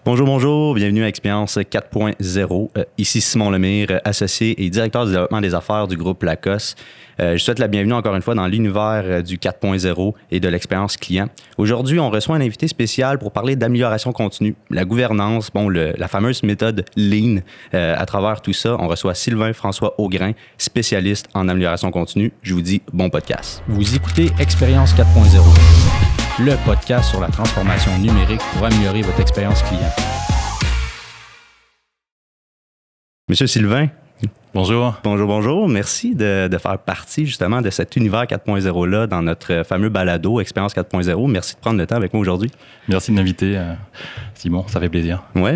Bonjour, bienvenue à Expérience 4.0. Ici Simon Lemire, associé et directeur du développement des affaires du groupe Lacoste. Je souhaite la bienvenue encore une fois dans l'univers du 4.0 et de l'expérience client. Aujourd'hui, on reçoit un invité spécial pour parler d'amélioration continue, la gouvernance, la fameuse méthode Lean. À travers tout ça, on reçoit Sylvain François Augrain, spécialiste en amélioration continue. Je vous dis bon podcast. Vous écoutez Expérience 4.0, le podcast sur la transformation numérique pour améliorer votre expérience client. Monsieur Sylvain. Bonjour. Bonjour. Merci de faire partie justement de cet univers 4.0-là dans notre fameux balado Expérience 4.0. Merci de prendre le temps avec moi aujourd'hui. Merci de m'inviter, Simon. Ça fait plaisir. Oui,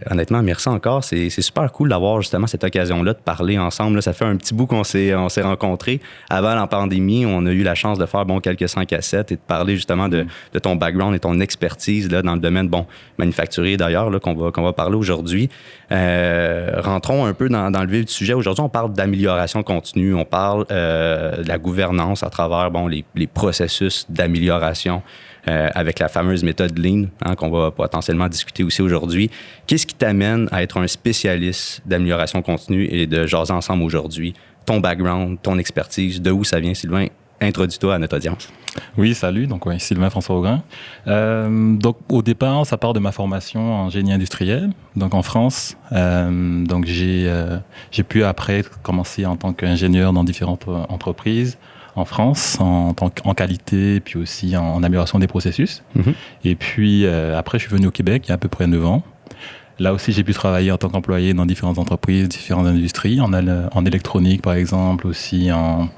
honnêtement, merci encore. C'est super cool d'avoir justement cette occasion-là de parler ensemble. Là, ça fait un petit bout qu'on s'est rencontrés. Avant la pandémie, on a eu la chance de faire quelques 100 cassettes et de parler justement de ton background et ton expertise là, dans le domaine manufacturier d'ailleurs là, qu'on va parler aujourd'hui. Rentrons un peu dans le vif du sujet. Aujourd'hui, on parle d'amélioration continue. On parle de la gouvernance à travers les processus d'amélioration avec la fameuse méthode Lean qu'on va potentiellement discuter aussi aujourd'hui. Qu'est-ce qui t'amène à être un spécialiste d'amélioration continue et de jaser ensemble aujourd'hui? Ton background, ton expertise, de où ça vient, Sylvain? Introduis-toi à notre audience. Oui, salut. Donc, Sylvain François Augrain. Donc, au départ, ça part de ma formation en génie industriel, donc en France. Donc, j'ai pu après commencer en tant qu'ingénieur dans différentes entreprises en France, en qualité, puis aussi en amélioration des processus. Mm-hmm. Et puis, après, je suis venu au Québec il y a à peu près 9 ans. Là aussi, j'ai pu travailler en tant qu'employé dans différentes entreprises, différentes industries, en électronique, par exemple, aussi en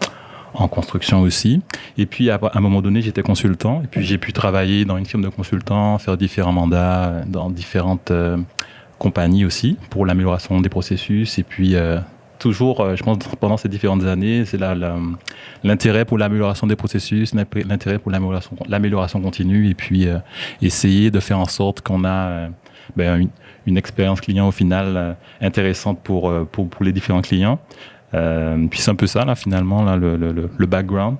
construction aussi. Et puis, à un moment donné, j'étais consultant. Et puis, j'ai pu travailler dans une firme de consultants, faire différents mandats dans différentes compagnies aussi pour l'amélioration des processus. Et puis, toujours, je pense, pendant ces différentes années, c'est l'intérêt pour l'amélioration des processus, l'intérêt pour l'amélioration continue. Et puis, essayer de faire en sorte qu'on a une expérience client au final intéressante pour les différents clients. Puis c'est un peu ça, là, finalement, là, le background,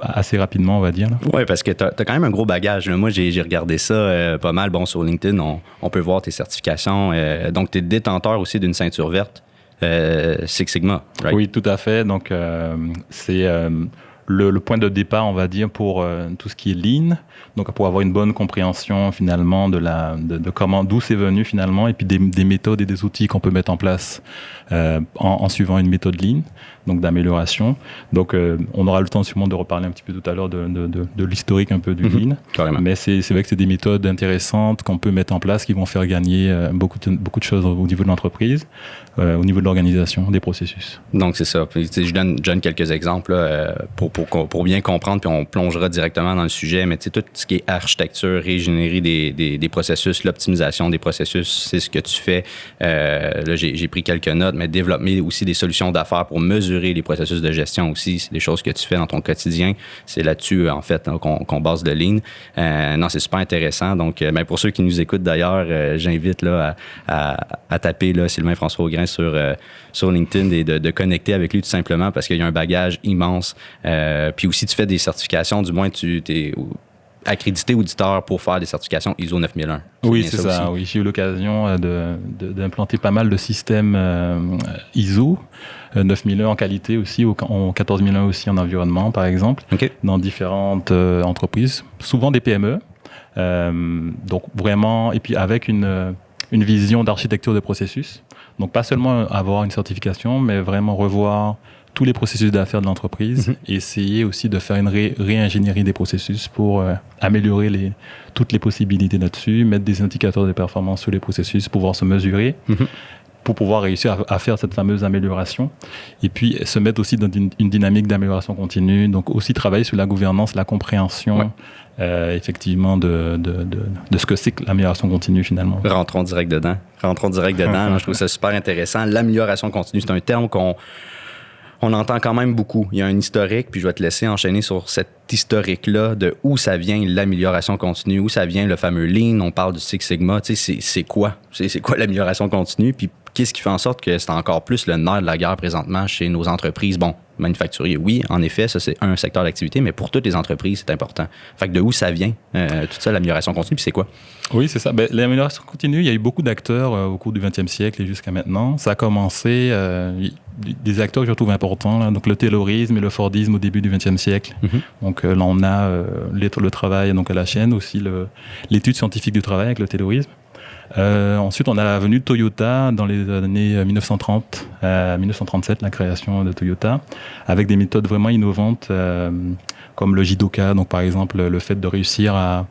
assez rapidement, on va dire. Oui, parce que tu as quand même un gros bagage. Là. Moi, j'ai regardé ça pas mal. Sur LinkedIn, on peut voir tes certifications. Donc, tu es détenteur aussi d'une ceinture verte, Six Sigma, right? Oui, tout à fait. Donc, c'est le point de départ, on va dire, pour tout ce qui est Lean. Donc, pour avoir une bonne compréhension, finalement, de comment, d'où c'est venu, finalement, et puis des méthodes et des outils qu'on peut mettre en place en suivant une méthode Lean, donc d'amélioration. Donc, on aura le temps sûrement de reparler un petit peu tout à l'heure de l'historique un peu du Lean. Carrément. Mais c'est vrai que c'est des méthodes intéressantes qu'on peut mettre en place qui vont faire gagner beaucoup de choses au niveau de l'entreprise, au niveau de l'organisation, des processus. Donc, c'est ça. Puis, je donne quelques exemples là, pour bien comprendre, puis on plongera directement dans le sujet. Mais tout ce qui est architecture, ingénierie des processus, l'optimisation des processus, c'est ce que tu fais. Là, j'ai pris quelques notes, mais développer aussi des solutions d'affaires pour mesurer les processus de gestion aussi, c'est des choses que tu fais dans ton quotidien. C'est là-dessus, en fait, qu'on base de Lean. Non, c'est super intéressant. Donc, pour ceux qui nous écoutent d'ailleurs, j'invite là, à taper là, Sylvain François Augrain sur LinkedIn et de connecter avec lui tout simplement parce qu'il y a un bagage immense. Puis aussi, tu fais des certifications, du moins, tu es accrédité auditeur pour faire des certifications ISO 9001. Oui, c'est ça. Oui, j'ai eu l'occasion d'implanter pas mal de systèmes ISO 9001 en qualité aussi, en 14001 aussi en environnement, par exemple, okay, dans différentes entreprises, souvent des PME. Donc vraiment, et puis avec une vision d'architecture de processus. Donc pas seulement avoir une certification, mais vraiment revoir tous les processus d'affaires de l'entreprise et essayer aussi de faire une réingénierie des processus pour améliorer toutes les possibilités là-dessus, mettre des indicateurs de performance sur les processus, pouvoir se mesurer, pour pouvoir réussir à faire cette fameuse amélioration et puis se mettre aussi dans une dynamique d'amélioration continue, donc aussi travailler sur la gouvernance, la compréhension effectivement de ce que c'est que l'amélioration continue finalement. Rentrons direct dedans. Là, je trouve ça super intéressant. L'amélioration continue, c'est un terme on entend quand même beaucoup. Il y a un historique, puis je vais te laisser enchaîner sur cet historique-là de où ça vient l'amélioration continue, où ça vient le fameux Lean, on parle du Six Sigma. Tu sais, c'est quoi? C'est quoi l'amélioration continue? Puis qu'est-ce qui fait en sorte que c'est encore plus le nerf de la guerre présentement chez nos entreprises? Bon, manufacturiers, oui, en effet, ça c'est un secteur d'activité, mais pour toutes les entreprises, c'est important. Fait que de où ça vient, tout ça, l'amélioration continue, puis c'est quoi? Oui, c'est ça. L'amélioration continue, il y a eu beaucoup d'acteurs au cours du 20e siècle et jusqu'à maintenant. Ça a commencé, des acteurs que je trouve importants, là, donc le taylorisme et le fordisme au début du 20e siècle. Donc là, on a le travail donc, à la chaîne, aussi l'étude scientifique du travail avec le taylorisme. Ensuite, on a la venue de Toyota dans les années 1930, 1937, la création de Toyota, avec des méthodes vraiment innovantes comme le Jidoka, donc par exemple le fait de réussir à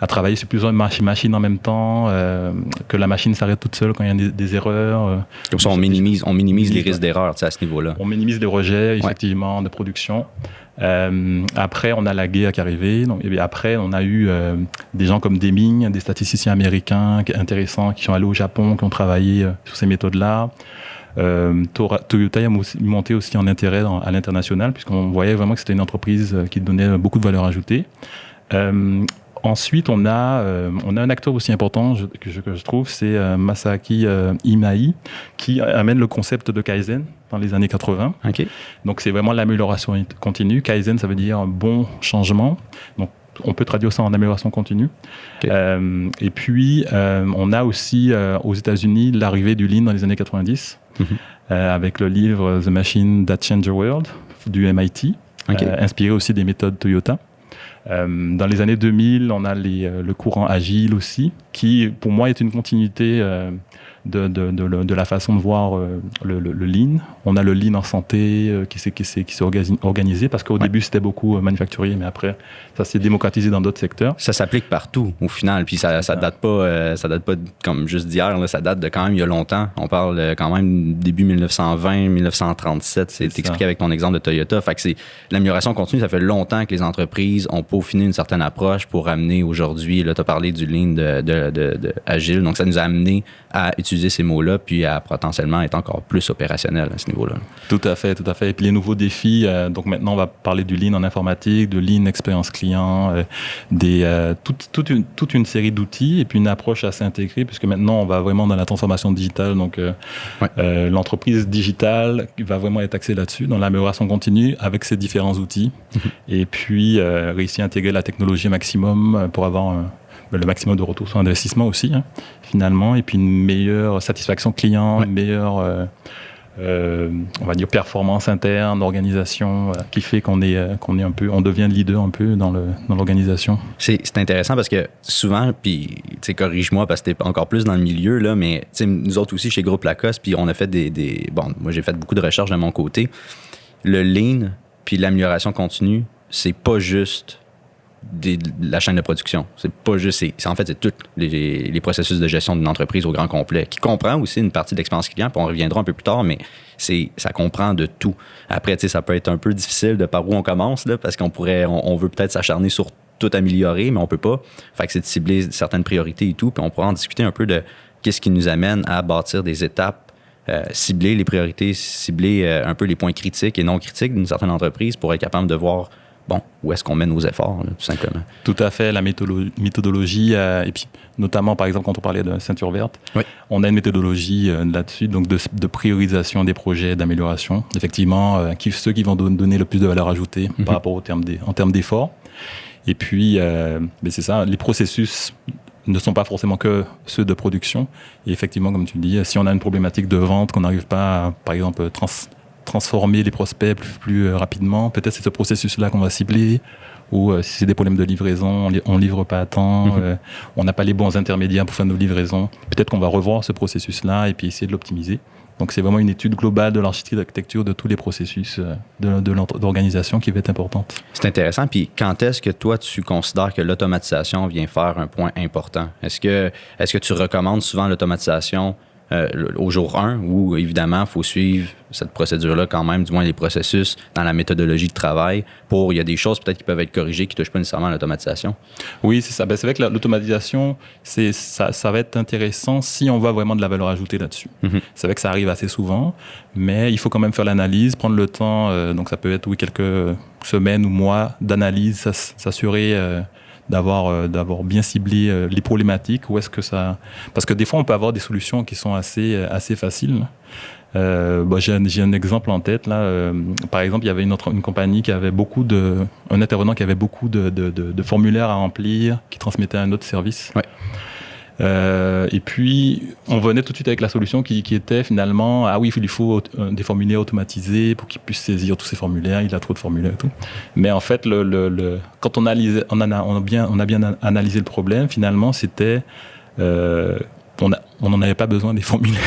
travailler sur plusieurs machines en même temps, que la machine s'arrête toute seule quand il y a des erreurs. Comme ça, on minimise les risques d'erreur à ce niveau-là. On minimise les rejets, effectivement, de production. Après, on a la guerre qui est arrivée. Donc, et bien après, on a eu des gens comme Deming, des statisticiens américains intéressants qui sont allés au Japon, qui ont travaillé sur ces méthodes-là. Toyota a monté aussi en intérêt à l'international, puisqu'on voyait vraiment que c'était une entreprise qui donnait beaucoup de valeur ajoutée. Ensuite, on a un acteur aussi important que je trouve, c'est Masaaki Imai, qui amène le concept de Kaizen dans les années 80. Okay. Donc, c'est vraiment l'amélioration continue. Kaizen, ça veut dire bon changement. Donc, on peut traduire ça en amélioration continue. Okay. Et puis, on a aussi aux États-Unis l'arrivée du Lean dans les années 90, avec le livre The Machine That Changed the World du MIT, inspiré aussi des méthodes Toyota. Dans les années 2000, on a le courant agile aussi, qui pour moi est une continuité de la façon de voir le lean. On a le lean en santé qui s'est organisé, parce qu'au début c'était beaucoup manufacturier, mais après ça s'est démocratisé dans d'autres secteurs. Ça s'applique partout au final, puis ça date pas comme juste d'hier, là, ça date de quand même il y a longtemps. On parle quand même début 1920, 1937, c'est expliqué avec ton exemple de Toyota. Fait que c'est l'amélioration continue, ça fait longtemps que les entreprises ont peaufiné une certaine approche pour amener aujourd'hui, là tu as parlé du lean de agile, donc ça nous a amené à utiliser ces mots-là, puis à potentiellement être encore plus opérationnel à ce niveau-là. Tout à fait. Et puis les nouveaux défis, donc maintenant on va parler du lean en informatique, de lean expérience client, toute une série d'outils et puis une approche assez intégrée, puisque maintenant on va vraiment dans la transformation digitale, donc l'entreprise digitale va vraiment être axée là-dessus, dans l'amélioration continue avec ses différents outils, et puis réussir à intégrer la technologie au maximum pour avoir le maximum de retour sur investissement aussi, finalement, et puis une meilleure satisfaction client, une meilleure on va dire performance interne, organisation, qui fait qu'on devient leader un peu dans l'organisation. C'est intéressant parce que souvent, puis corrige-moi parce que t'es encore plus dans le milieu, là, mais nous autres aussi chez Groupe Lacoste, puis on a fait moi j'ai fait beaucoup de recherches de mon côté. Le lean puis l'amélioration continue, c'est pas juste la chaîne de production. C'est pas juste, en fait, c'est tous les processus de gestion d'une entreprise au grand complet, qui comprend aussi une partie de l'expérience client, puis on reviendra un peu plus tard, mais ça comprend de tout. Après, ça peut être un peu difficile de par où on commence, là, parce on veut peut-être s'acharner sur tout améliorer, mais on peut pas. Fait que c'est de cibler certaines priorités et tout, puis on pourra en discuter un peu de qu'est-ce qui nous amène à bâtir des étapes, cibler les priorités, cibler un peu les points critiques et non critiques d'une certaine entreprise pour être capable de voir où est-ce qu'on met nos efforts, là, tout simplement. Tout à fait, la méthodologie, et puis notamment, par exemple, quand on parlait de ceinture verte, on a une méthodologie là-dessus, donc de priorisation des projets d'amélioration. Effectivement, ceux qui vont donner le plus de valeur ajoutée par rapport en termes d'efforts. Et puis, c'est ça, les processus ne sont pas forcément que ceux de production. Et effectivement, comme tu dis, si on a une problématique de vente qu'on n'arrive pas à, par exemple, transformer les prospects plus rapidement, peut-être c'est ce processus-là qu'on va cibler, ou si c'est des problèmes de livraison, on livre pas à temps, on n'a pas les bons intermédiaires pour faire nos livraisons, peut-être qu'on va revoir ce processus-là et puis essayer de l'optimiser. Donc c'est vraiment une étude globale de l'architecture de tous les processus d'organisation qui va être importante. C'est intéressant. Puis quand est-ce que toi, tu considères que l'automatisation vient faire un point important? Est-ce que tu recommandes souvent l'automatisation au jour 1, où évidemment, il faut suivre cette procédure-là quand même, du moins les processus dans la méthodologie de travail, il y a des choses peut-être qui peuvent être corrigées qui ne touchent pas nécessairement à l'automatisation? Oui, c'est ça. C'est vrai que l'automatisation, ça va être intéressant si on voit vraiment de la valeur ajoutée là-dessus. C'est vrai que ça arrive assez souvent, mais il faut quand même faire l'analyse, prendre le temps, donc ça peut être quelques semaines ou mois d'analyse, s'assurer d'avoir bien ciblé les problématiques. Où est-ce que ça... Parce que des fois, on peut avoir des solutions qui sont assez faciles. J'ai un exemple en tête là. Par exemple, il y avait une compagnie qui avait un intervenant qui avait beaucoup de formulaires à remplir, qui transmettait à un autre service. Ouais. Et puis, on venait tout de suite avec la solution qui était finalement, ah oui, il faut des formulaires automatisés pour qu'il puisse saisir tous ces formulaires, il a trop de formulaires et tout. Mais en fait, quand on a bien analysé le problème, finalement, c'était... on n'en avait pas besoin des formulaires.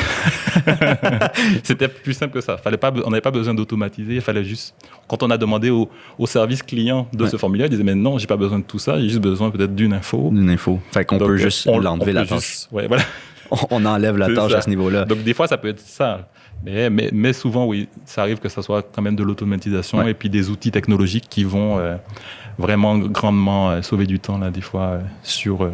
C'était plus simple que ça. On n'avait pas besoin d'automatiser. Il fallait juste... Quand on a demandé au service client de ce formulaire, il disait, mais non, j'ai pas besoin de tout ça. J'ai juste besoin peut-être d'une info. Fait qu'on peut juste l'enlever la tâche. Ouais, voilà. On enlève la tâche à ce niveau-là. Donc, des fois, ça peut être ça. Mais souvent, oui, ça arrive que ça soit quand même de l'automatisation et puis des outils technologiques qui vont vraiment grandement sauver du temps, là, des fois, sur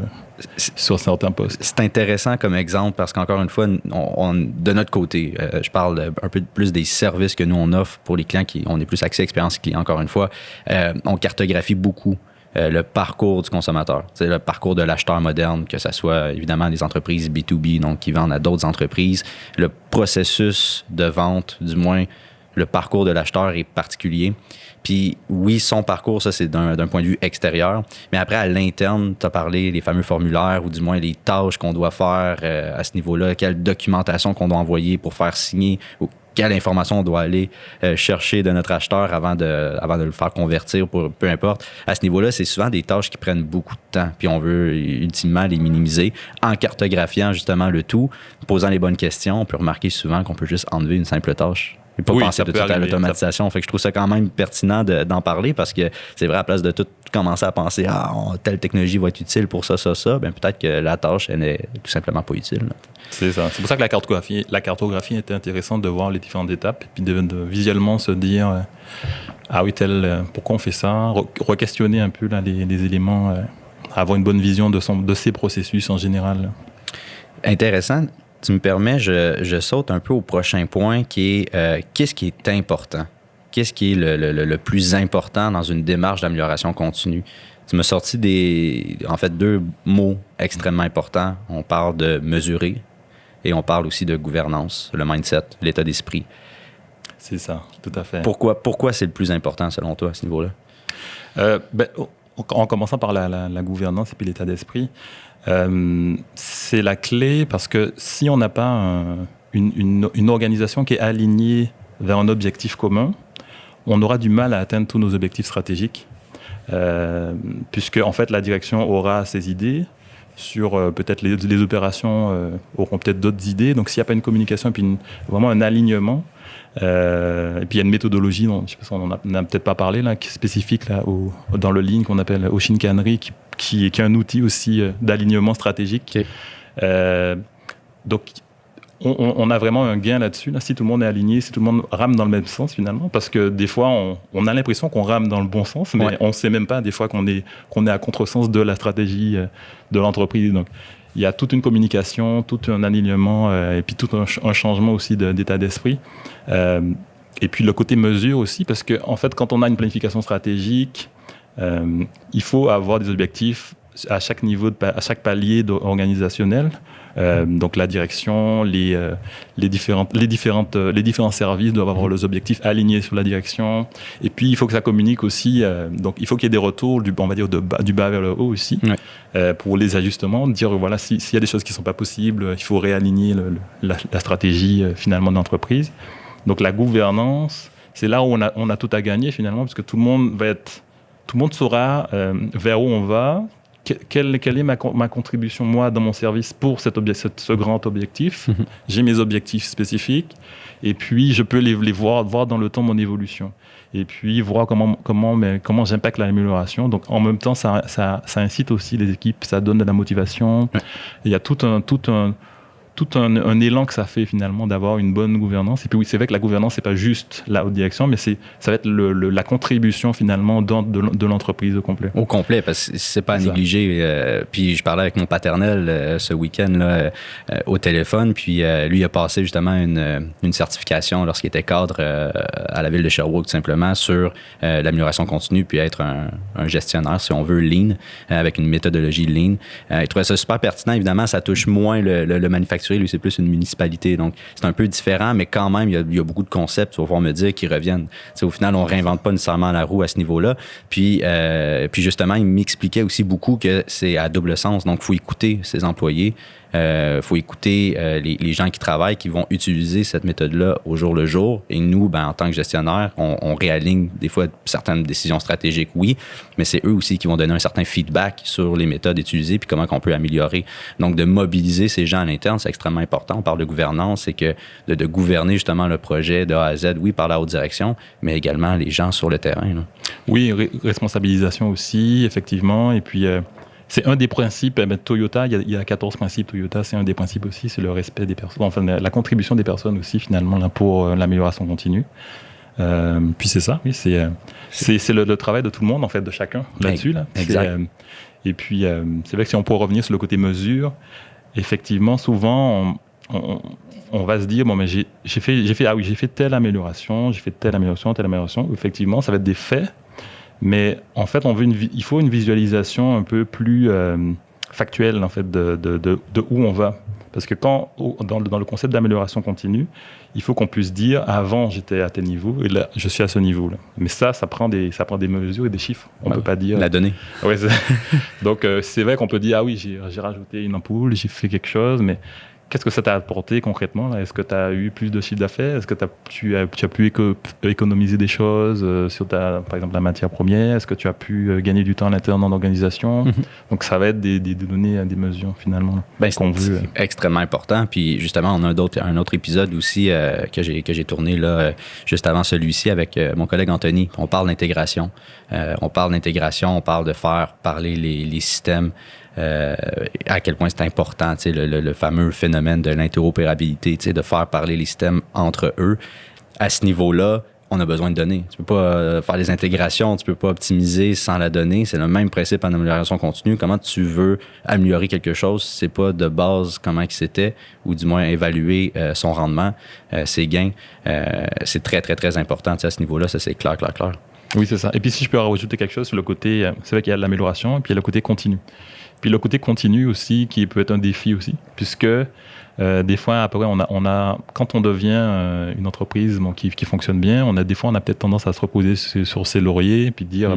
certains postes. C'est intéressant comme exemple parce qu'encore une fois, de notre côté, je parle un peu plus des services que nous, on offre pour les clients on est plus axé expérience client, encore une fois. On cartographie beaucoup le parcours du consommateur, c'est le parcours de l'acheteur moderne, que ce soit évidemment des entreprises B2B, donc qui vendent à d'autres entreprises. Le processus de vente, du moins le parcours de l'acheteur est particulier. Puis oui, son parcours, ça c'est d'un point de vue extérieur, mais après à l'interne, tu as parlé des fameux formulaires ou du moins les tâches qu'on doit faire à ce niveau-là, quelle documentation qu'on doit envoyer pour faire signer ou quelle information on doit aller chercher de notre acheteur avant de le faire convertir, peu importe. À ce niveau-là, c'est souvent des tâches qui prennent beaucoup de temps, puis on veut ultimement les minimiser en cartographiant justement le tout, posant les bonnes questions. On peut remarquer souvent qu'on peut juste enlever une simple tâche. Et pas penser tout de suite à l'automatisation. Fait que je trouve ça quand même pertinent d'en parler parce que c'est vrai, à la place de tout commencer à penser telle technologie va être utile pour ça, bien peut-être que la tâche, elle n'est tout simplement pas utile. Là. C'est ça. C'est pour ça que la cartographie était intéressante de voir les différentes étapes et puis de visuellement se dire pourquoi on fait ça, re-questionner un peu là, les éléments, avoir une bonne vision de ces processus en général. Là. Intéressant. Tu me permets, je saute un peu au prochain point qui est qu'est-ce qui est important? Qu'est-ce qui est le plus important dans une démarche d'amélioration continue? Tu m'as sorti deux mots extrêmement importants. On parle de mesurer et on parle aussi de gouvernance, le mindset, l'état d'esprit. C'est ça, tout à fait. Pourquoi c'est le plus important selon toi à ce niveau-là? En commençant par la gouvernance et puis l'état d'esprit, c'est la clé parce que si on n'a pas une organisation qui est alignée vers un objectif commun, on aura du mal à atteindre tous nos objectifs stratégiques, puisque en fait la direction aura ses idées sur peut-être les opérations auront peut-être d'autres idées. Donc s'il n'y a pas une communication et puis vraiment un alignement, et puis il y a une méthodologie dont je sais pas, on n'a peut-être pas parlé là, qui est spécifique là, dans le Lean qu'on appelle Oshinkanri, qui est un outil aussi d'alignement stratégique. Okay. Donc on a vraiment un gain là-dessus, là, si tout le monde est aligné, si tout le monde rame dans le même sens finalement, parce que des fois on a l'impression qu'on rame dans le bon sens, mais on ne sait même pas des fois qu'on est à contresens de la stratégie de l'entreprise. Donc il y a toute une communication, tout un alignement et puis tout un changement aussi d'état d'esprit. Et puis le côté mesure aussi, parce que en fait, quand on a une planification stratégique, il faut avoir des objectifs à chaque niveau, à chaque palier organisationnel. Donc la direction, les différents services doivent avoir leurs objectifs alignés sur la direction. Et puis il faut que ça communique aussi. Donc il faut qu'il y ait des retours on va dire du bas vers le haut aussi, pour les ajustements. Dire voilà, s'il y a des choses qui ne sont pas possibles, il faut réaligner la stratégie finalement d'entreprise. Donc la gouvernance, c'est là où on a tout à gagner finalement, parce que tout le monde saura vers où on va. Quelle est ma contribution, moi, dans mon service pour ce grand objectif. J'ai mes objectifs spécifiques et puis je peux les voir dans le temps mon évolution et puis voir comment j'impacte l'amélioration. Donc, en même temps, ça incite aussi les équipes, ça donne de la motivation. Il y a tout un tout un élan que ça fait finalement d'avoir une bonne gouvernance. Et puis oui, c'est vrai que la gouvernance, c'est pas juste la haute direction, mais ça va être la contribution finalement de l'entreprise au complet. Au complet, parce que c'est pas à négliger. Puis je parlais avec mon paternel ce week-end là, au téléphone, puis lui il a passé justement une certification lorsqu'il était cadre à la ville de Sherbrooke, tout simplement, sur l'amélioration continue, puis être un gestionnaire, si on veut, lean, avec une méthodologie lean. Il trouvait ça super pertinent. Évidemment, ça touche moins le manufacturier. Lui, c'est plus une municipalité. Donc, c'est un peu différent, mais quand même, il y a beaucoup de concepts, tu vas pouvoir me dire, qui reviennent. T'sais, au final, on réinvente pas nécessairement la roue à ce niveau-là. Puis justement, il m'expliquait aussi beaucoup que c'est à double sens. Donc, il faut écouter ses employés. Faut écouter les gens qui travaillent, qui vont utiliser cette méthode-là au jour le jour. Et nous, en tant que gestionnaire, on réaligne des fois certaines décisions stratégiques, oui, mais c'est eux aussi qui vont donner un certain feedback sur les méthodes utilisées puis comment on peut améliorer. Donc, de mobiliser ces gens à l'interne, c'est extrêmement important. On parle de gouvernance, c'est que de gouverner justement le projet de A à Z, oui, par la haute direction, mais également les gens sur le terrain. Là. Oui, responsabilisation aussi, effectivement. Et puis, c'est un des principes. Toyota, il y a 14 principes Toyota, c'est un des principes aussi, c'est le respect des personnes, enfin la contribution des personnes aussi finalement là, pour l'amélioration continue. Puis c'est ça, oui, c'est le travail de tout le monde en fait, de chacun là-dessus. Là. Exact. Et puis c'est vrai que si on peut revenir sur le côté mesure, effectivement, souvent on va se dire bon mais j'ai fait telle amélioration, telle amélioration. Effectivement, ça va être des faits. Mais en fait, il faut une visualisation un peu plus factuelle en fait de où on va. Parce que dans le concept d'amélioration continue, il faut qu'on puisse dire avant j'étais à tel niveau et là je suis à ce niveau-là. Mais ça prend des mesures et des chiffres. On peut pas dire la donnée. Ouais, donc c'est vrai qu'on peut dire ah oui j'ai rajouté une ampoule, j'ai fait quelque chose, mais qu'est-ce que ça t'a apporté concrètement là? Est-ce que tu as eu plus de chiffre d'affaires? Est-ce que tu as pu économiser des choses sur par exemple, la matière première? Est-ce que tu as pu gagner du temps à l'interne en organisation? Mm-hmm. Donc, ça va être des données, des mesures finalement qu'on veut. C'est extrêmement important. Puis justement, on a un autre épisode aussi que j'ai tourné là, juste avant celui-ci avec mon collègue Anthony. On parle d'intégration. On parle de faire parler les systèmes. À quel point c'est important, le fameux phénomène de l'interopérabilité, de faire parler les systèmes entre eux. À ce niveau-là, on a besoin de données. Tu peux pas faire des intégrations, tu peux pas optimiser sans la donnée. C'est le même principe en amélioration continue. Comment tu veux améliorer quelque chose, c'est pas de base comment c'était, ou du moins évaluer son rendement, ses gains. C'est très, très, très important à ce niveau-là. Ça, c'est clair. Oui, c'est ça. Et puis si je peux rajouter quelque chose sur le côté, c'est vrai qu'il y a de l'amélioration et puis il y a le côté continu. Puis le côté continu aussi, qui peut être un défi aussi, puisque des fois, après, quand on devient une entreprise qui fonctionne bien, des fois, on a peut-être tendance à se reposer sur ses lauriers et puis dire,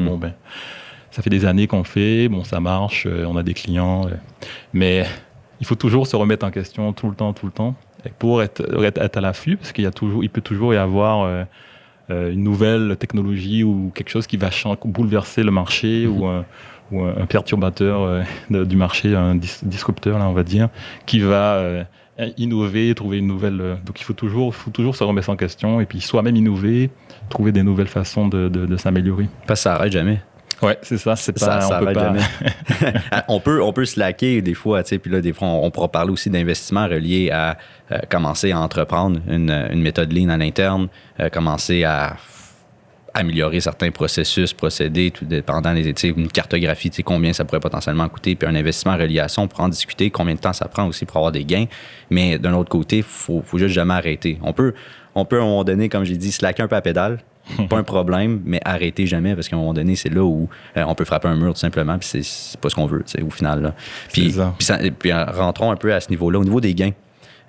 ça fait des années qu'on fait, ça marche, on a des clients. Mais il faut toujours se remettre en question tout le temps, pour être à l'affût, parce il peut toujours y avoir une nouvelle technologie ou quelque chose qui va bouleverser le marché ou un perturbateur du marché, un disrupteur, là, on va dire, qui va innover, trouver une nouvelle... donc il faut toujours se remettre en question et puis soi-même innover, trouver des nouvelles façons de s'améliorer. Parce que ça n'arrête jamais. Ouais, c'est ça. Ça arrête jamais. on peut slacker des fois, puis là, des fois, on pourra parler aussi d'investissements reliés à commencer à entreprendre une méthode lean à l'interne, commencer à améliorer certains processus, procédés, tout dépendant une cartographie, combien ça pourrait potentiellement coûter, puis un investissement relié à ça, on pourra en discuter, combien de temps ça prend aussi pour avoir des gains. Mais d'un autre côté, faut juste jamais arrêter. On peut à un moment donné, comme j'ai dit, slacker un peu à pédale, pas un problème, mais arrêter jamais, parce qu'à un moment donné, c'est là où on peut frapper un mur tout simplement, puis c'est pas ce qu'on veut, au final. Là. Puis rentrons un peu à ce niveau-là, au niveau des gains.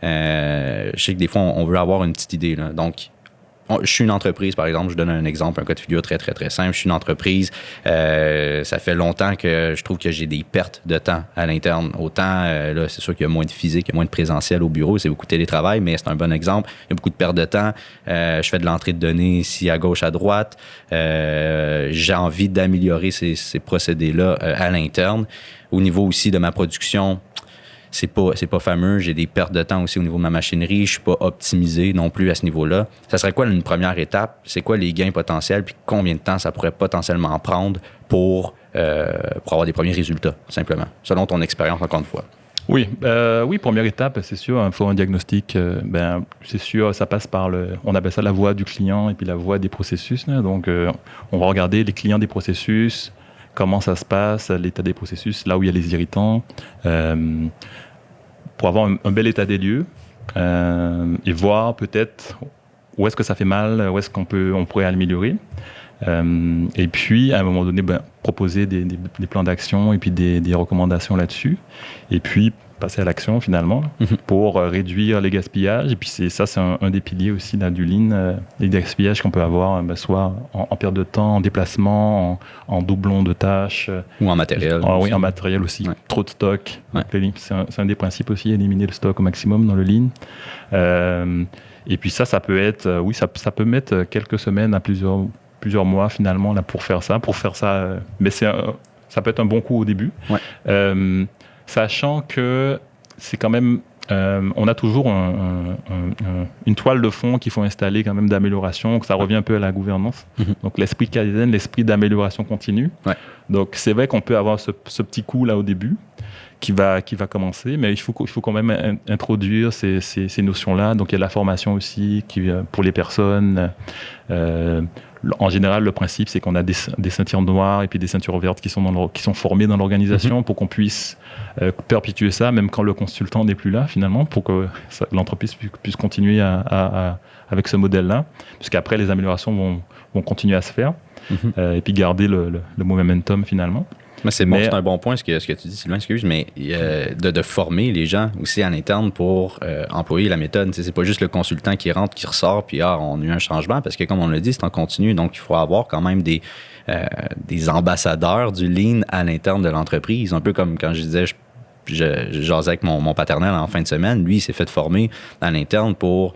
Je sais que des fois, on veut avoir une petite idée. Là. Donc, je suis une entreprise, par exemple, je donne un exemple, un cas de figure très, très, très simple. Je suis une entreprise, ça fait longtemps que je trouve que j'ai des pertes de temps à l'interne. Autant, là, c'est sûr qu'il y a moins de physique, il y a moins de présentiel au bureau, c'est beaucoup de télétravail, mais c'est un bon exemple. Il y a beaucoup de pertes de temps. Je fais de l'entrée de données ici à gauche, à droite. J'ai envie d'améliorer ces procédés-là à l'interne. Au niveau aussi de ma production, c'est pas fameux. J'ai des pertes de temps aussi au niveau de ma machinerie. Je suis pas optimisé non plus à ce niveau-là. Ça serait quoi une première étape? C'est quoi les gains potentiels? Puis combien de temps ça pourrait potentiellement prendre pour avoir des premiers résultats, simplement, selon ton expérience, encore une fois? Oui, première étape, c'est sûr, il faut un diagnostic. C'est sûr, ça passe par on appelle ça la voix du client et puis la voix des processus. Là. Donc, on va regarder les clients des processus, comment ça se passe, l'état des processus, là où il y a les irritants, pour avoir un bel état des lieux et voir peut-être où est-ce que ça fait mal, où est-ce qu'on pourrait améliorer. Et puis, à un moment donné, proposer des plans d'action et puis des recommandations là-dessus. Et puis, passer à l'action, finalement, pour réduire les gaspillages. Et puis, c'est un des piliers aussi là, du Lean, les gaspillages qu'on peut avoir, soit en perte de temps, en déplacement, en doublon de tâches. Ou en matériel. Oui, en matériel aussi. Ouais. Trop de stock. Ouais. C'est un des principes aussi, éliminer le stock au maximum dans le Lean. Et puis ça peut être, ça peut mettre quelques semaines à plusieurs mois finalement là pour faire ça, mais ça peut être un bon coup au début, sachant que c'est quand même on a toujours une toile de fond qu'il faut installer quand même d'amélioration, donc ça revient un peu à la gouvernance. Donc l'esprit Kaizen, l'esprit d'amélioration continue. Donc c'est vrai qu'on peut avoir ce petit coup là au début qui va commencer, mais il faut quand même introduire ces notions-là. Donc il y a la formation aussi pour les personnes. En général, le principe, c'est qu'on a des ceintures noires et puis des ceintures vertes qui sont formées dans l'organisation pour qu'on puisse perpétuer ça, même quand le consultant n'est plus là, finalement, pour que l'entreprise puisse continuer avec ce modèle-là, puisqu'après, les améliorations vont continuer à se faire, et puis garder le momentum, finalement. Mais c'est un bon point ce que tu dis, Sylvain, excuse, mais de former les gens aussi à l'interne pour employer la méthode. C'est pas juste le consultant qui rentre, qui ressort, puis on a eu un changement, parce que comme on l'a dit, c'est en continu, donc il faut avoir quand même des ambassadeurs du Lean à l'interne de l'entreprise. Un peu comme quand je disais, je jasais avec mon paternel en fin de semaine. Lui, il s'est fait former à l'interne pour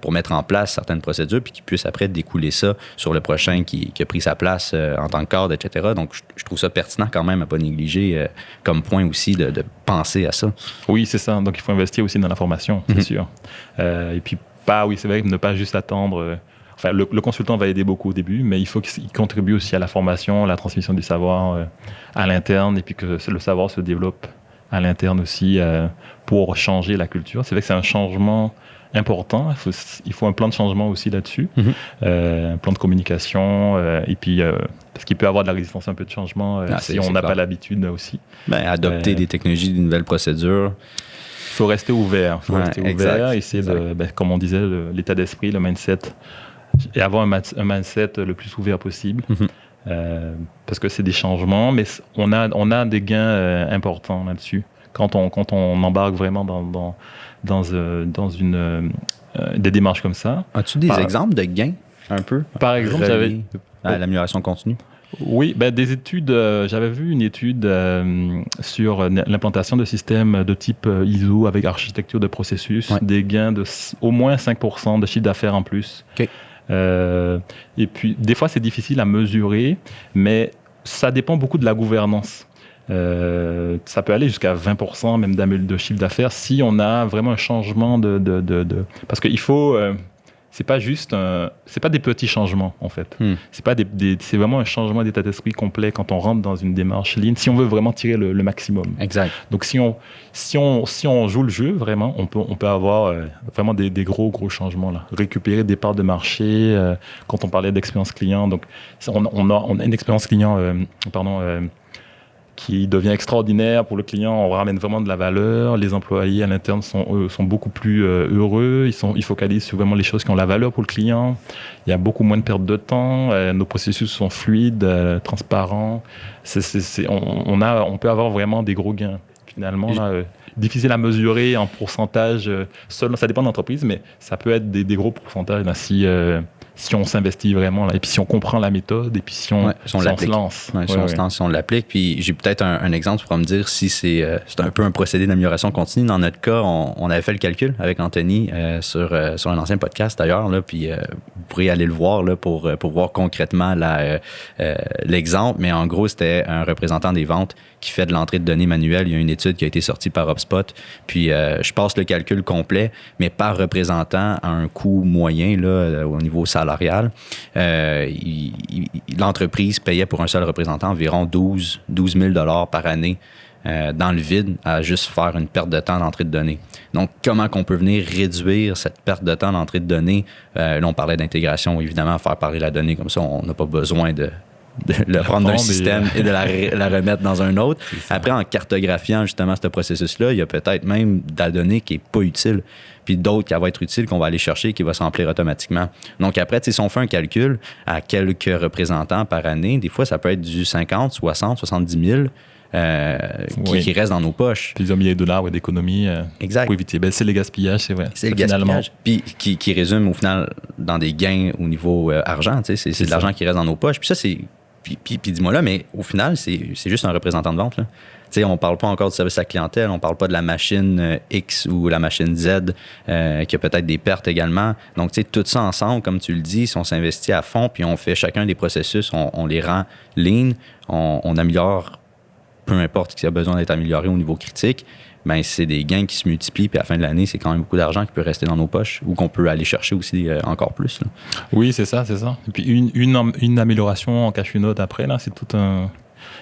mettre en place certaines procédures puis qu'il puisse après découler ça sur le prochain qui a pris sa place en tant que cadre, etc. Donc, je trouve ça pertinent quand même à pas négliger comme point aussi de penser à ça. Oui, c'est ça. Donc, il faut investir aussi dans la formation, c'est sûr. Et puis, c'est vrai, ne pas juste attendre... Enfin, le consultant va aider beaucoup au début, mais il faut qu'il contribue aussi à la formation, à la transmission du savoir à l'interne et puis que le savoir se développe à l'interne aussi pour changer la culture. C'est vrai que c'est un changement important. Il faut un plan de changement aussi là-dessus, un plan de communication, et puis parce qu'il peut y avoir de la résistance un peu de changement si on n'a pas l'habitude aussi. Adopter des technologies, des nouvelles procédures. Il faut rester ouvert. Essayer de, comme on disait, l'état d'esprit, le mindset, et avoir un mindset le plus ouvert possible. Parce que c'est des changements, mais on a des gains importants là-dessus. Quand on embarque vraiment dans des démarches comme ça. As-tu des exemples de gains, un peu? Par exemple, j'avais... l'amélioration continue? Oui, des études. J'avais vu une étude sur l'implantation de systèmes de type ISO avec architecture de processus, des gains de au moins 5% de chiffre d'affaires en plus. Okay. Et puis, des fois, c'est difficile à mesurer, mais ça dépend beaucoup de la gouvernance. Ça peut aller jusqu'à 20% même de chiffre d'affaires si on a vraiment un changement parce qu'il faut... c'est pas juste c'est pas des petits changements en fait. C'est pas c'est vraiment un changement d'état d'esprit complet quand on rentre dans une démarche Lean, si on veut vraiment tirer le maximum. Exact. Donc si on joue le jeu vraiment, on peut avoir vraiment des gros changements là. Récupérer des parts de marché. Quand on parlait d'expérience client, donc on a une expérience client qui devient extraordinaire pour le client. On ramène vraiment de la valeur. Les employés à l'interne sont beaucoup plus heureux. Ils focalisent sur vraiment les choses qui ont la valeur pour le client. Il y a beaucoup moins de perte de temps. Nos processus sont fluides, transparents. On peut avoir vraiment des gros gains. Finalement, difficile à mesurer en pourcentage. Ça dépend de l'entreprise, mais ça peut être des gros pourcentages là, si on s'investit vraiment là, et puis si on comprend la méthode et puis si on se lance. Si on l'applique. Puis j'ai peut-être un exemple pour me dire si c'est un peu un procédé d'amélioration continue. Dans notre cas, on avait fait le calcul avec Anthony sur un ancien podcast d'ailleurs, là, puis vous pourrez aller le voir là, pour voir concrètement l'exemple. Mais en gros, c'était un représentant des ventes qui fait de l'entrée de données manuelle. Il y a une étude qui a été sortie par HubSpot. Puis je passe le calcul complet, mais par représentant à un coût moyen là, au niveau salarial. L'entreprise payait pour un seul représentant environ 12 000 $ par année dans le vide à juste faire une perte de temps d'entrée de données. Donc, comment qu'on peut venir réduire cette perte de temps d'entrée de données? Là, on parlait d'intégration, évidemment, faire parler la donnée comme ça, on n'a pas besoin de le prendre d'un système et de la remettre dans un autre. Après, en cartographiant justement ce processus-là, il y a peut-être même de la donnée qui n'est pas utile, puis d'autres qui vont être utiles qu'on va aller chercher et qui va se remplir automatiquement. Donc après, si on fait un calcul à quelques représentants par année, des fois, ça peut être du 50, 60, 70 000 qui restent dans nos poches. Plusieurs milliers de dollars d'économies pour éviter. C'est le gaspillage, c'est vrai. C'est le gaspillage. Puis qui résume au final dans des gains au niveau argent. C'est de l'argent qui reste dans nos poches. Puis ça, c'est... Puis dis-moi là, mais au final, c'est juste un représentant de vente. Là. On ne parle pas encore du service à la clientèle, on ne parle pas de la machine X ou la machine Z qui a peut-être des pertes également. Donc, tout ça ensemble, comme tu le dis, si on s'investit à fond puis on fait chacun des processus, on les rend lean, on améliore peu importe ce qui a besoin d'être amélioré au niveau critique, ben c'est des gains qui se multiplient, puis à la fin de l'année, c'est quand même beaucoup d'argent qui peut rester dans nos poches ou qu'on peut aller chercher aussi encore plus. Là. Oui, c'est ça. Et puis une amélioration en cache une autre après, là,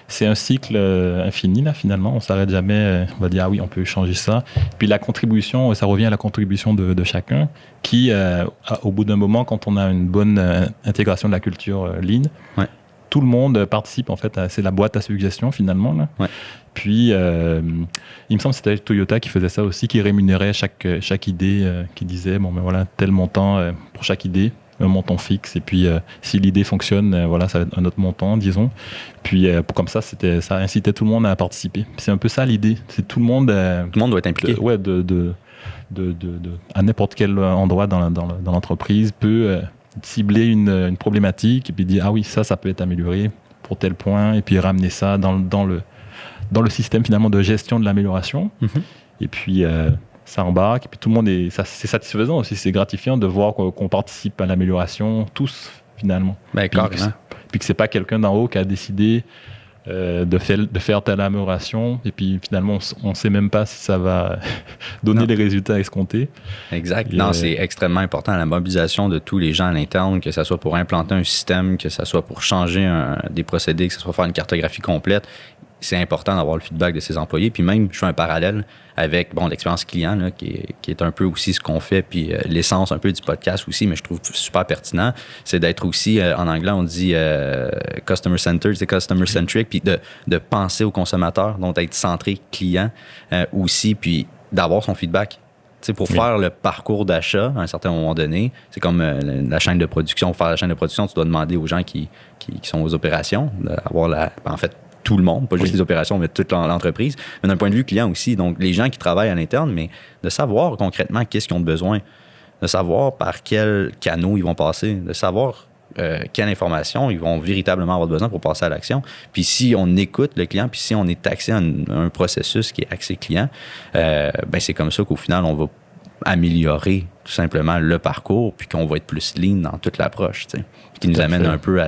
c'est un cycle infini, là, finalement. On s'arrête jamais, on va dire, ah oui, on peut changer ça. Puis la contribution, ça revient à la contribution de chacun qui, au bout d'un moment, quand on a une bonne intégration de la culture lean, tout le monde participe, en fait. C'est la boîte à suggestions, finalement. Là. Ouais. Puis, il me semble que c'était Toyota qui faisait ça aussi, qui rémunérait chaque idée, qui disait, bon, ben voilà, tel montant pour chaque idée, un montant fixe. Et puis, si l'idée fonctionne, voilà, ça va être un autre montant, disons. Puis, comme ça, ça incitait tout le monde à participer. Puis c'est un peu ça l'idée. C'est tout le monde... tout le monde doit être impliqué. À n'importe quel endroit dans l'entreprise peut... cibler une problématique et puis dire ah oui ça peut être amélioré pour tel point et puis ramener ça dans le système finalement de gestion de l'amélioration et puis ça embarque et puis tout le monde c'est satisfaisant aussi, c'est gratifiant de voir qu'on participe à l'amélioration tous finalement puis que c'est pas quelqu'un d'en haut qui a décidé de faire telle amélioration et puis finalement on sait même pas si ça va donner les résultats escomptés. Exact. C'est extrêmement important la mobilisation de tous les gens à l'interne, que ce soit pour implanter un système, que ce soit pour changer des procédés, que ce soit faire une cartographie complète. C'est important d'avoir le feedback de ses employés. Puis même, je fais un parallèle avec l'expérience client, là, qui est un peu aussi ce qu'on fait, puis l'essence un peu du podcast aussi, mais je trouve super pertinent, c'est d'être aussi, en anglais, on dit customer centered, c'est customer centric, puis de penser au consommateur, donc d'être centré client aussi, puis d'avoir son feedback. Pour faire le parcours d'achat, à un certain moment donné, c'est comme la chaîne de production. Pour faire la chaîne de production, tu dois demander aux gens qui sont aux opérations d'avoir en fait, tout le monde, pas juste les opérations, mais toute l'entreprise, mais d'un point de vue client aussi. Donc, les gens qui travaillent à l'interne, mais de savoir concrètement qu'est-ce qu'ils ont besoin, de savoir par quels canaux ils vont passer, de savoir quelle information ils vont véritablement avoir besoin pour passer à l'action. Puis si on écoute le client, puis si on est axé à un processus qui est axé client, c'est comme ça qu'au final, on va améliorer tout simplement le parcours, puis qu'on va être plus lean dans toute l'approche, ce qui nous amène un peu à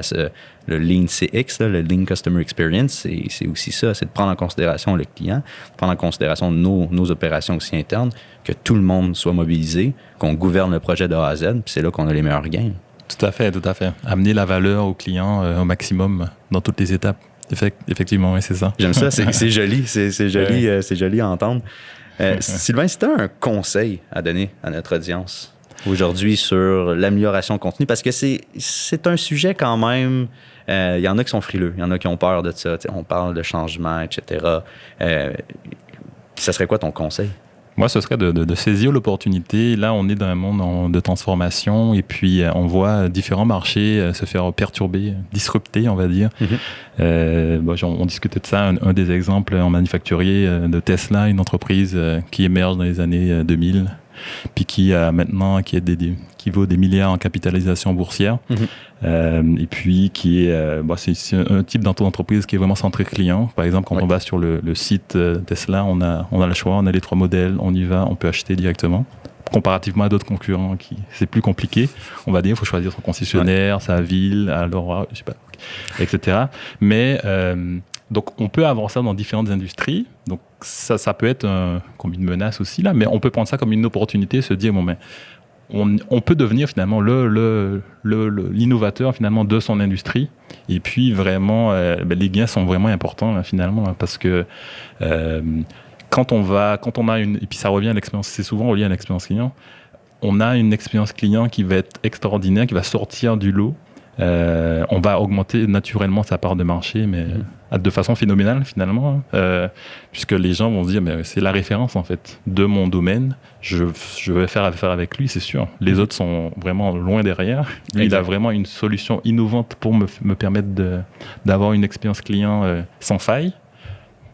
le Lean CX, là, le Lean Customer Experience, c'est aussi ça, c'est de prendre en considération le client, de prendre en considération nos opérations aussi internes, que tout le monde soit mobilisé, qu'on gouverne le projet de A à Z, puis c'est là qu'on a les meilleurs gains. Tout à fait. Amener la valeur au client au maximum dans toutes les étapes. Effectivement, oui, c'est ça. J'aime ça, c'est joli, c'est joli, c'est joli à entendre. Sylvain, si tu as un conseil à donner à notre audience aujourd'hui sur l'amélioration continue, parce que c'est un sujet quand même, il y en a qui sont frileux, il y en a qui ont peur de ça, on parle de changement, etc. Ça serait quoi ton conseil? Moi, ce serait de saisir l'opportunité. Là, on est dans un monde de transformation et puis on voit différents marchés se faire perturber, disrupter, on va dire. On discutait de ça. Un des exemples en manufacturier de Tesla, une entreprise qui émerge dans les années 2000, puis qui vaut des milliards en capitalisation boursière. Et puis qui est c'est un type d'entreprise qui est vraiment centré client. Par exemple, quand on va sur le site Tesla, on a le choix, on a les 3 modèles, on y va, on peut acheter directement. Comparativement à d'autres concurrents, c'est plus compliqué. On va dire, il faut choisir son concessionnaire, sa ville, alors je sais pas, etc. Mais donc on peut avoir ça dans différentes industries. Donc ça peut être comme une menace aussi là, mais on peut prendre ça comme une opportunité, se dire on peut devenir finalement l'innovateur finalement de son industrie. Et puis vraiment, les gains sont vraiment importants là, finalement, hein, parce que quand on a et puis ça revient à l'expérience, c'est souvent relié à l'expérience client. On a une expérience client qui va être extraordinaire, qui va sortir du lot. On va augmenter naturellement sa part de marché, mais de façon phénoménale finalement, puisque les gens vont se dire, mais c'est la référence en fait de mon domaine. Je vais faire affaire avec lui, c'est sûr. Les autres sont vraiment loin derrière. Lui, il a vraiment une solution innovante pour me permettre d'avoir une expérience client sans faille.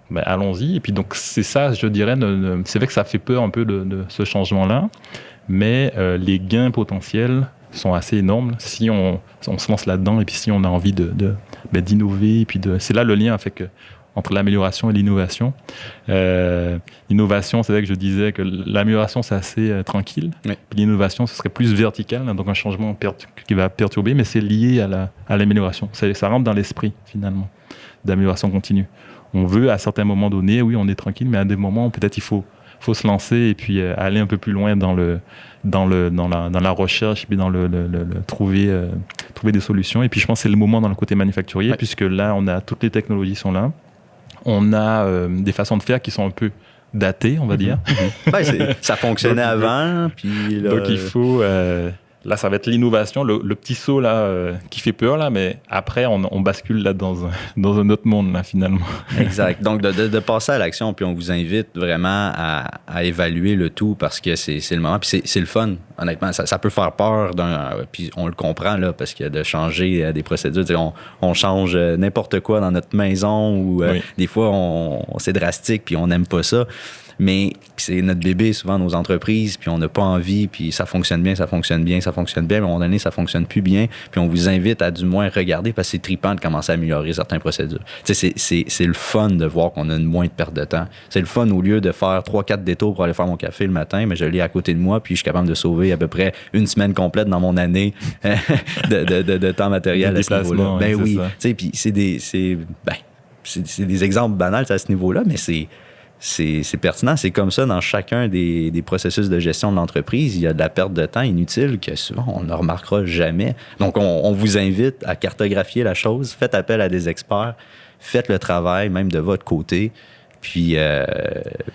Ben, allons-y. Et puis donc c'est ça, je dirais, c'est vrai que ça fait peur un peu de ce changement-là, mais les gains potentiels sont assez énormes si on se lance là-dedans et puis si on a envie d'innover. Et puis c'est là le lien entre l'amélioration et l'innovation. L'innovation, c'est vrai que je disais que l'amélioration, c'est assez tranquille. Oui. Puis l'innovation, ce serait plus vertical, hein, donc un changement qui va perturber, mais c'est lié à l'amélioration. Ça rentre dans l'esprit, finalement, d'amélioration continue. On veut, à certains moments donnés, oui, on est tranquille, mais à des moments, peut-être il faut se lancer et puis aller un peu plus loin dans la recherche et puis dans trouver des solutions. Et puis je pense que c'est le moment dans le côté manufacturier, puisque là, toutes les technologies sont là. On a des façons de faire qui sont un peu datées, on va dire. Ça fonctionnait avant. Puis là, donc il faut... Là, ça va être l'innovation, le petit saut là, qui fait peur, là, mais après, on bascule là dans un autre monde, là, finalement. Exact. Donc, de passer à l'action, puis on vous invite vraiment à évaluer le tout parce que c'est le moment, puis c'est le fun, honnêtement. Ça peut faire peur, puis on le comprend, là, parce que de changer des procédures, on change n'importe quoi dans notre maison ou des fois, c'est drastique, puis on n'aime pas ça. Mais c'est notre bébé, souvent, nos entreprises, puis on n'a pas envie, puis ça fonctionne bien, mais à un moment donné, ça fonctionne plus bien, puis on vous invite à du moins regarder, parce que c'est trippant de commencer à améliorer certaines procédures. Tu sais, c'est le fun de voir qu'on a moins de perte de temps. C'est le fun, au lieu de faire 3-4 détours pour aller faire mon café le matin, mais je l'ai à côté de moi, puis je suis capable de sauver à peu près une semaine complète dans mon année de temps matériel à ce niveau-là. Ben oui, tu sais, puis c'est des exemples banals à ce niveau-là, mais c'est pertinent. C'est comme ça dans chacun des processus de gestion de l'entreprise. Il y a de la perte de temps inutile que souvent on ne remarquera jamais. Donc, on vous invite à cartographier la chose. Faites appel à des experts. Faites le travail, même de votre côté. Puis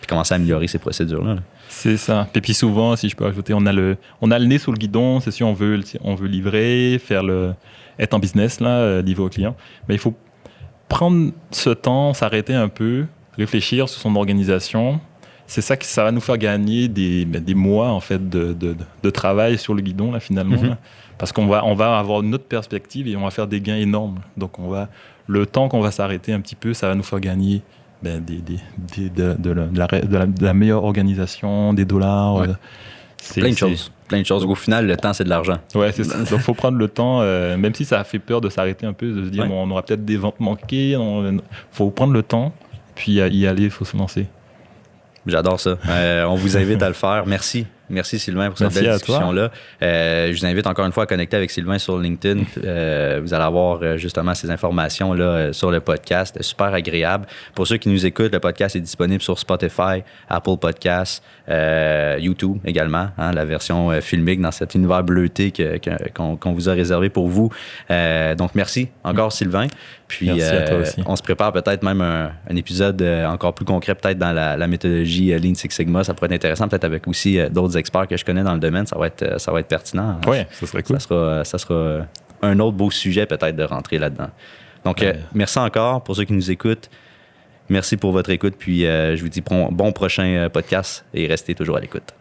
commencez à améliorer ces procédures-là. C'est ça. Et puis souvent, si je peux ajouter, on a le nez sous le guidon. C'est si on veut livrer, être en business, là, livrer au client. Mais il faut prendre ce temps, s'arrêter un peu, réfléchir sur son organisation. C'est ça ça va nous faire gagner des mois en fait de travail sur le guidon là finalement, là, parce qu'on va avoir une autre perspective et on va faire des gains énormes. Donc le temps qu'on va s'arrêter un petit peu, ça va nous faire gagner de la meilleure organisation, des dollars. Ouais. Plein de choses. Au final, le temps, c'est de l'argent. Ouais, c'est ça. Donc, il faut prendre le temps, même si ça fait peur de s'arrêter un peu, de se dire, bon, on aura peut-être des ventes manquées. Il faut prendre le temps, puis y aller, il faut se lancer. J'adore ça. On vous invite à le faire. Merci. Merci Sylvain pour cette belle discussion-là. Je vous invite encore une fois à connecter avec Sylvain sur LinkedIn. Vous allez avoir justement ces informations-là sur le podcast. C'est super agréable. Pour ceux qui nous écoutent, le podcast est disponible sur Spotify, Apple Podcasts, YouTube également, hein, la version filmique dans cet univers bleuté qu'on vous a réservé pour vous. Donc merci encore Sylvain. Puis merci à toi aussi. On se prépare peut-être même un épisode encore plus concret, peut-être dans la méthodologie Lean Six Sigma. Ça pourrait être intéressant, peut-être avec aussi d'autres experts que je connais dans le domaine. Ça va être pertinent. Oui, ça serait cool. Ça sera un autre beau sujet peut-être de rentrer là-dedans. Donc, merci encore pour ceux qui nous écoutent. Merci pour votre écoute. Puis, je vous dis bon prochain podcast et restez toujours à l'écoute.